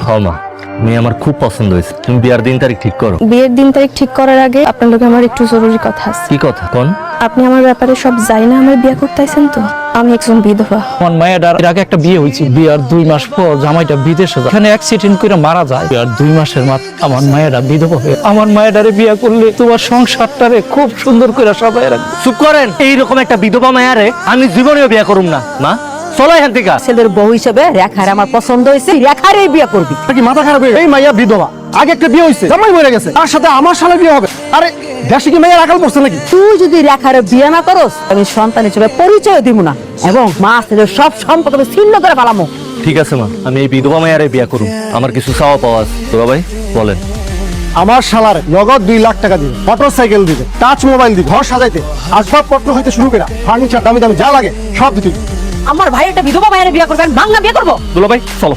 হ্যাঁ মা, মেয়ে আমার খুব পছন্দ হয়েছে। তুমি বিয়ার দিন তারিখ ঠিক করো। বিয়ের দিন তারিখ ঠিক করার আগে আপনার লোকে আমার একটু জরুরি কথা আছে। কি কথা কোন? আপনি আমার ব্যাপারে সব জানি না আমার বিয়ে করতে আইছেন তো? আমি একজন বিধবা। আমার মায়ের আগে একটা বিয়ে হয়েছে, বিয়ার 2 মাস পর জামাইটা বিদেশে যায়, এখানে অ্যাক্সিডেন্ট করে মারা যায়। আর 2 মাসের মাথায় আমার মায়েরা বিধবা হয়ে, আমার মায়েরারে বিয়ে করলে তোমার সংসারটারে খুব সুন্দর করে সাজায় রাখবে। চুপ করেন। এইরকম একটা বিধবা মায়ারে আমি জীবনেও বিয়ে করুম না। মা চলো এখান থেকে। ছেলের বউ হিসেবে রেখার আমার পছন্দ হয়েছে, রেখারই বিয়ে করবি। কি মাথা খারাপ? এই মাইয়া বিধবা, আগে একটা বিয়ে হয়েছে, জামাই মরে গেছে, তার সাথে আমার শালা বিয়ে হবে। আরে দেশে কি মাইয়ার আকাল পড়ছে নাকি? তুই যদি রেখার বিয়ে না করস, আমি সন্তান হিসেবে পরিচয় দিব না, এবং মা ছেলের সব সম্পদ আমি ছিন্ন করে ফেলামো। ঠিক আছে মা, আমি এই বিধবা মায়ারে বিয়ে করুম। আমার কিছু চাওয়া পাওয়া আছে। তোরা ভাই বলেন। আমার শালার নগদ 2 লাখ টাকা দিবে, মোটরসাইকেল দিবে, টাচ মোবাইল দিবে, ঘর সাজাইতে আসবাবপত্র হইতে শুরু করে ফার্নিচার দামি দামি যা লাগে সব দিতে। আমার ভাই একটা বিধবা মায়ের বিয়ে করবেন, বাংলা বিয়ে করবো। দুলা ভাই চলো।